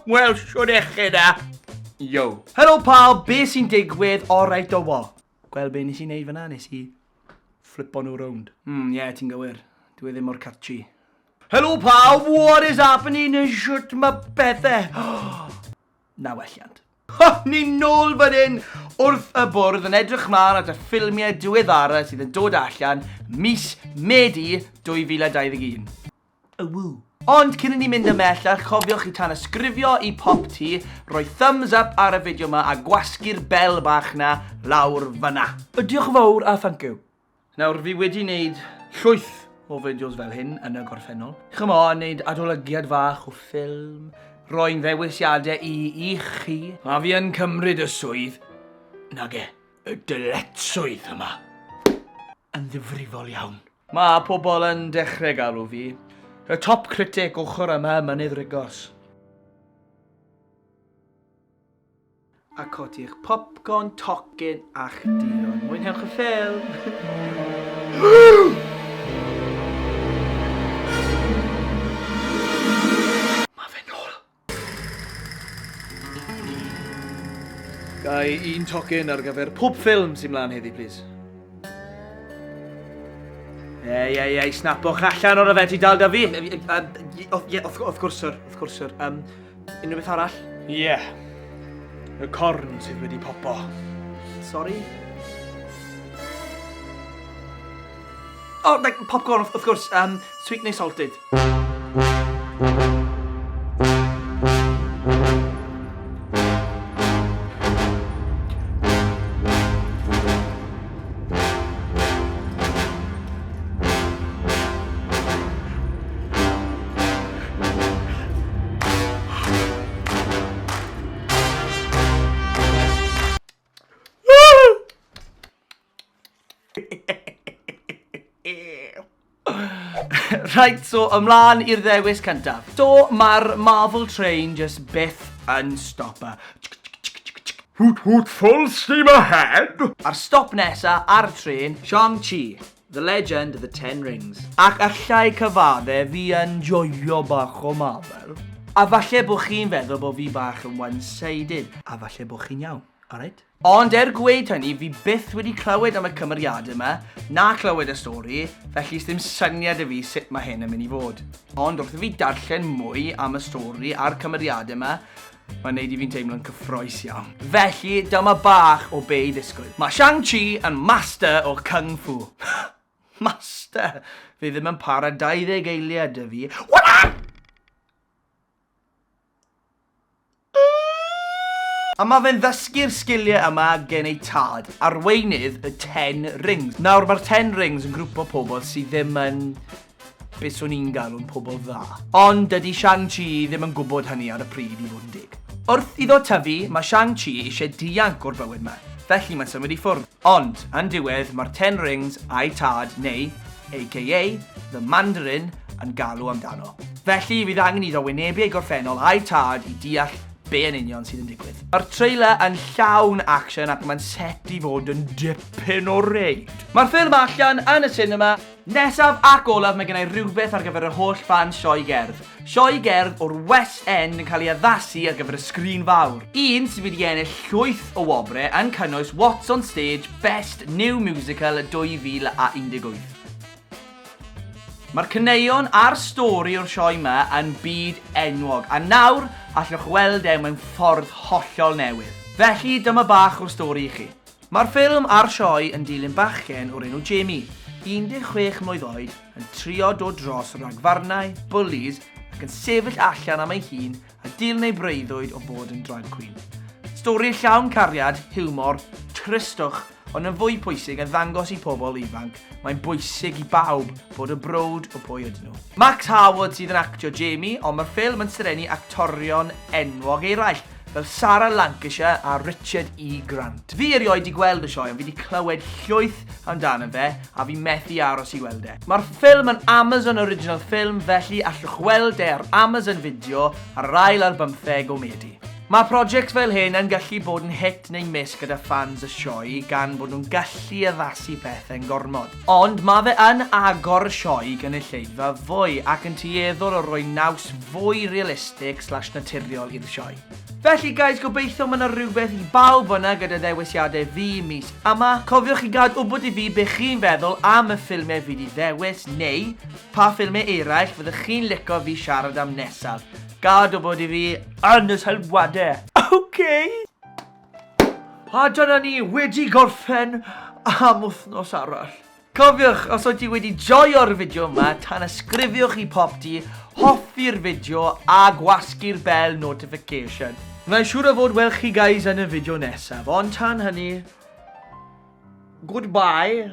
Wel, siwr eich gyda. Yo. Helo pawb, be sy'n digwydd? Alright o wa. Gweld be nes i wneud fyna, nes i flipo nhw rownd. Ie, ti'n gywir. Dwi ddim mor catchy. Helo pawb, what is happening? Shwt mae bethau? Na welliant. Ni'n nôl fan hyn wrth y bwrdd yn edrych mlaen at y ffilmiau diweddara sydd yn dod allan mis Medi 2021. Woo. Ond cyn i ni mynd ymellach, cofiwch i tanysgrifio i PopT, rhoi thumbs up ar y fideo yma a gwasgu'r bell bach na lawr fyna. Diolch yn fawr a thank you. Nawr fi wedi wneud llwyth o fideos fel hyn yn y gorffennol. Chymo, wneud adolygiad fach o ffilm, roi'n ddewisiadau i chi. A fi yn cymryd y swydd, nag y dyletswydd yma. Yn ddifrifol iawn. Mae pobl yn dechrau galw fi y top critic ochr yma mynydd Rigos. A codi'ch popcorn, tocyn a'ch dion. Mwynhewch y ffilm. Mae fe nôl. Gai un tocyn ar gyfer pob ffilm sy'n mlaen heddi, please. Ie, snapwch allan o'r yfed i dal da fi. Of gwrs, sir. Unrhyw beth arall? Ie. Y corn sydd wedi popo. Sorry? Oh, like popcorn, of course. Sweet neu salted. Right, so ymlaen i'r ddewis cyntaf. So, mae'r Marvel train just byth yn stopper. Hoot, full steam ahead. A'r stop nesa ar y tren, Shang-Chi, the legend of the 10 rings. Ac allai cyfaddau fi yn joio bach o Marvel. A falle bod chi'n feddwl bod fi bach yn one-sided. A falle bod chi'n iawn, alright? Ond gweud hynny, fi byth wedi clywed am y cymeriadau yma, na clywed y stori, felly ddim syniad y fi sut mae hyn yn mynd i fod. Ond wrth i fi darllen mwy am y stori a'r cymeriadau yma, mae'n neud i fi'n teimlo'n cyffroes iawn. Felly, dyma bach o be i ddisgwyl. Mae Shang-Chi yn master o Kung Fu. Master? Fi ddim yn para 20 eiliad y fi. A mae fe'n ddysgu'r sgiliau yma gen ei tad, arweinydd y 10 rings. Nawr, mae'r 10 rings yn grŵp o pobl sydd ddim yn beth swn i'n galw'n pobl dda. Ond dydy Shang-Chi ddim yn gwybod hynny ar y pryd i fod yn dig. Wrth iddo tyfu, mae Shang-Chi eisiau dianc o'r bywyd yma, felly mae'n symud i ffwrdd. Ond, yn diwedd, mae'r 10 rings a'i tad, neu, a.k.a. the Mandarin, yn galw amdano. Felly, fydd angen iddo wynebu ei gorffennol a'i tad i deall be yn union sydd yn digwydd. Mae'r trailer yn llawn action ac mae'n set i fod yn dipyn o reid. Mae'r ffilm allan yn y cinema. Nesaf ac olaf mae gennau rhywbeth ar gyfer yr holl fans sioe gerdd. Sioe gerdd o'r West End yn cael ei addasu ar gyfer y sgrin fawr. Un sydd wedi ennill llwyth o wobrau yn cynnwys What's on Stage Best New Musical 2018. Mae'r caneuon a'r stori o'r sioe yma yn byd enwog, a nawr allwch weld e mewn ffordd hollol newydd. Felly dyma bach o'r stori i chi. Mae'r ffilm a'r sioe yn dilyn bachgen o'r enw Jamie, 16 mlwydd oed, yn trio dod dros ragfarnau, bullies, ac yn sefyll allan am ei hun a dilyn ei breuddwyd o bod yn drag queen. Stori llawn cariad, hiwmor, tristwch, ond yn fwy pwysig yn ddangos i pobl ifanc, mae'n bwysig i bawb bod y brod o pwy ydyn nhw. Max Howard sydd yn actio Jamie, ond mae'r ffilm yn syrenu actorion enwog eraill, fel Sarah Lancashire a Richard E. Grant. Fi erioed i gweld y sioe, ond fi wedi clywed llwyth amdano fe, a fi methu aros i weld e. Mae'r ffilm yn Amazon Original Film, felly allwch weld e ar Amazon Video ar yr ail ar 15 o Medi. Mae project fel hyn yn gallu bod yn hit neu miss gyda fans y sioe gan bod nhw'n gallu addasu pethau'n gormod. Ond mae fe yn agor y sioe gynulleidfa fwy ac yn tueddol o roi naws fwy realistig / naturiol i'r sioe. Felly guys, gobeithio mae yna rhywbeth i bawb yna gyda ddewisiadau fi mis yma. Cofiwch i gad wbod i fi be chi'n feddwl am y ffilmau fi wedi ddewis neu pa ffilmau eraill fyddwch chi'n licio fi siarad am nesaf. Gad wbod i fi yn y sylwadau. OK! A dyna ni wedi gorffen am wythnos arall. Cofiwch, os oed ti wedi joio'r fideo yma, tanysgrifiwch i PopT, hoffi'r fideo a gwasgu'r bell notification. Mae'n siŵr o fod welch chi guys yn y fideo nesaf, ond tan hynny, goodbye.